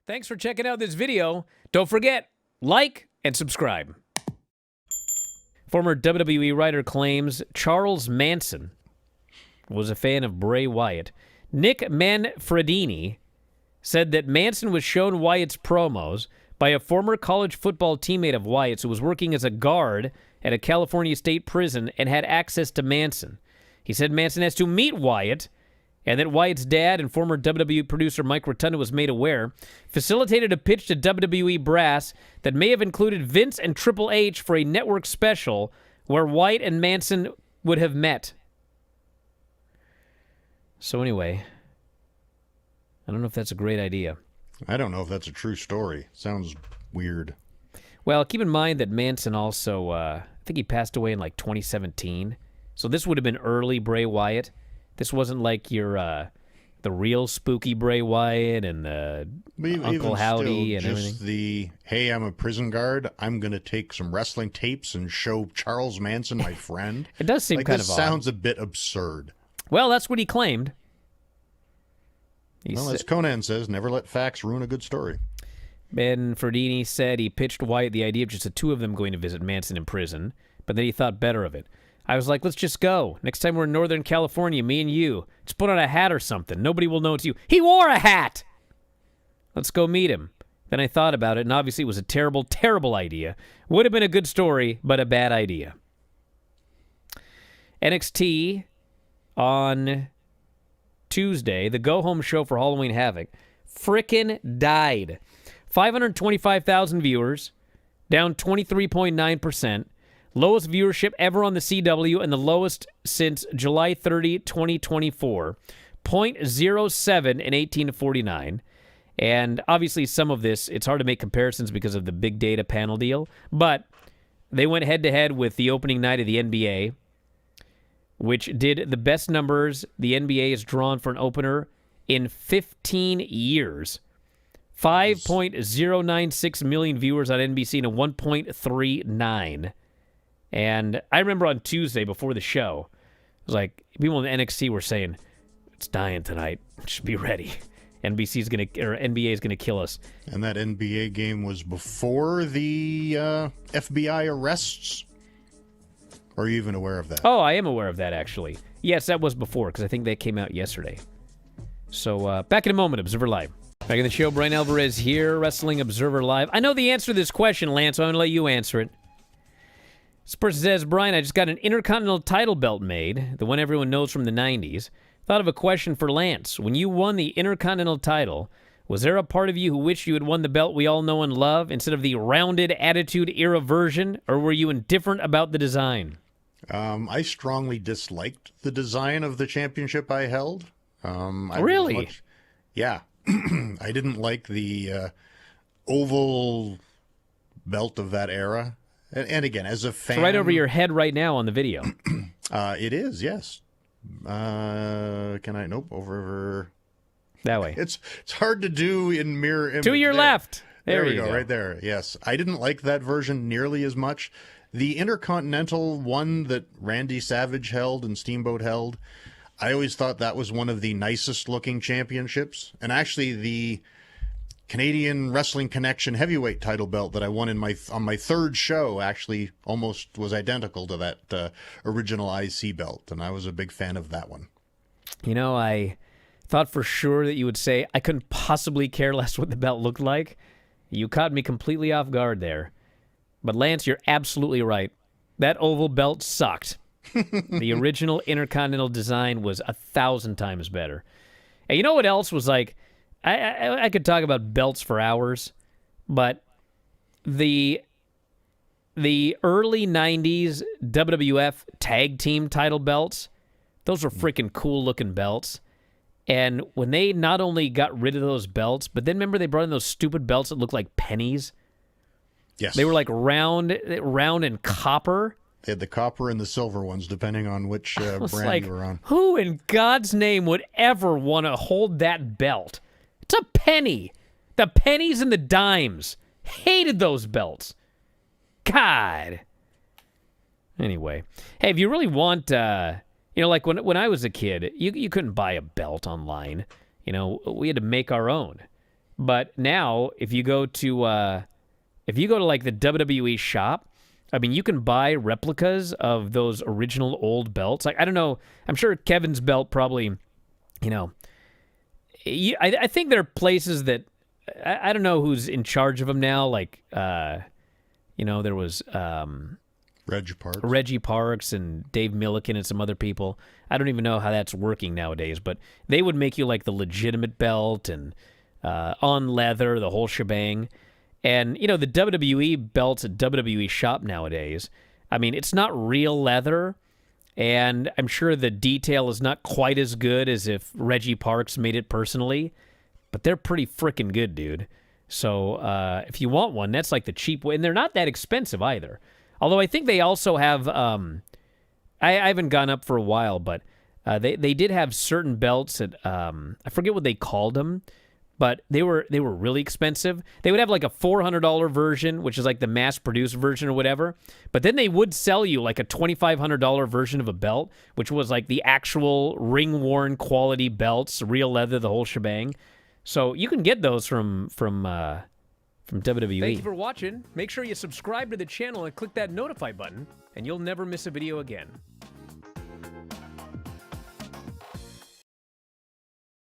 Thanks for checking out this video. Don't forget, like and subscribe. Former WWE writer claims Charles Manson was a fan of Bray Wyatt. Nick Manfredini said that Manson was shown Wyatt's promos by a former college football teammate of Wyatt's who was working as a guard at a California state prison and had access to Manson. He said Manson has to meet Wyatt, and that Wyatt's dad and former WWE producer Mike Rotunda was made aware, facilitated a pitch to WWE brass that may have included Vince and Triple H for a network special where Wyatt and Manson would have met. So anyway, I don't know if that's a great idea. I don't know if that's a true story. Sounds weird. Well, keep in mind that Manson also, I think he passed away in like 2017. So this would have been early Bray Wyatt. This wasn't like your the real spooky Bray Wyatt and Uncle Howdy and everything. Just the, hey, I'm a prison guard. I'm going to take some wrestling tapes and show Charles Manson, my friend. It does seem like, kind of odd. This sounds a bit absurd. Well, that's what he claimed. Well, as Conan says, never let facts ruin a good story. Manfredini said he pitched Wyatt the idea of just the two of them going to visit Manson in prison, but then he thought better of it. I was like, let's just go. Next time we're in Northern California, me and you, just put on a hat or something. Nobody will know it's you. He wore a hat! Let's go meet him. Then I thought about it, and obviously it was a terrible, terrible idea. Would have been a good story, but a bad idea. NXT on Tuesday, the go-home show for Halloween Havoc, frickin' died. 525,000 viewers, down 23.9%. Lowest viewership ever on the CW and the lowest since July 30, 2024. 0.07 in 1849. And obviously some of this, it's hard to make comparisons because of the big data panel deal, but they went head-to-head with the opening night of the NBA, which did the best numbers the NBA has drawn for an opener in 15 years. 5.096 million viewers on NBC to 1.39. And I remember on Tuesday before the show, it was like people in NXT were saying, it's dying tonight. Just be ready. NBA is gonna kill us. And that NBA game was before the FBI arrests? Or are you even aware of that? Oh, I am aware of that, actually. Yes, that was before, because I think that came out yesterday. So, back in a moment, Observer Live. Back in the show, Bryan Alvarez here, Wrestling Observer Live. I know the answer to this question, Lance, so I'm going to let you answer it. This person says, Bryan, I just got an Intercontinental title belt made, the one everyone knows from the 90s. Thought of a question for Lance. When you won the Intercontinental title, was there a part of you who wished you had won the belt we all know and love instead of the rounded Attitude Era version, or were you indifferent about the design? I strongly disliked the design of the championship I held. Really? Yeah. I didn't like the oval belt of that era. And again, as a fan... It's right over your head right now on the video. It is, yes. Can I? Nope, over... That way. It's hard to do in mirror image. To your left. There we go, right there. Yes. I didn't like that version nearly as much. The Intercontinental one that Randy Savage held and Steamboat held, I always thought that was one of the nicest looking championships. And actually the Canadian Wrestling Connection heavyweight title belt that I won on my third show actually almost was identical to that original IC belt. And I was a big fan of that one. You know, I thought for sure that you would say, I couldn't possibly care less what the belt looked like. You caught me completely off guard there. But Lance, you're absolutely right. That oval belt sucked. The original Intercontinental design was 1,000 times better. And you know what else was like? I could talk about belts for hours, but the early 90s WWF tag team title belts, those were freaking cool looking belts. And when they not only got rid of those belts, but then remember they brought in those stupid belts that looked like pennies? Yes. They were like round and copper. They had the copper and the silver ones, depending on which brand you were on. Who in God's name would ever want to hold that belt? It's a penny. The pennies and the dimes. Hated those belts. God. Anyway. Hey, if you really want, like when I was a kid, you couldn't buy a belt online. We had to make our own. But now, if you go to like the WWE shop, I mean, you can buy replicas of those original old belts. Like, I don't know, I'm sure Kevin's belt probably, you know, I think there are places that I don't know who's in charge of them now. Like, you know, there was Reggie Parks and Dave Milliken and some other people. I don't even know how that's working nowadays, but they would make you like the legitimate belt and on leather, the whole shebang. And, you know, the WWE belts at WWE shop nowadays, I mean, it's not real leather, and I'm sure the detail is not quite as good as if Reggie Parks made it personally, but they're pretty freaking good, dude. So if you want one, that's like the cheap way, and they're not that expensive either. Although I think they also have, I haven't gone up for a while, but they did have certain belts that, I forget what they called them, but they were really expensive. They would have like a $400 version, which is like the mass-produced version or whatever. But then they would sell you like a $2,500 version of a belt, which was like the actual ring-worn quality belts, real leather, the whole shebang. So you can get those from WWE. Thanks for watching. Make sure you subscribe to the channel and click that notify button, and you'll never miss a video again.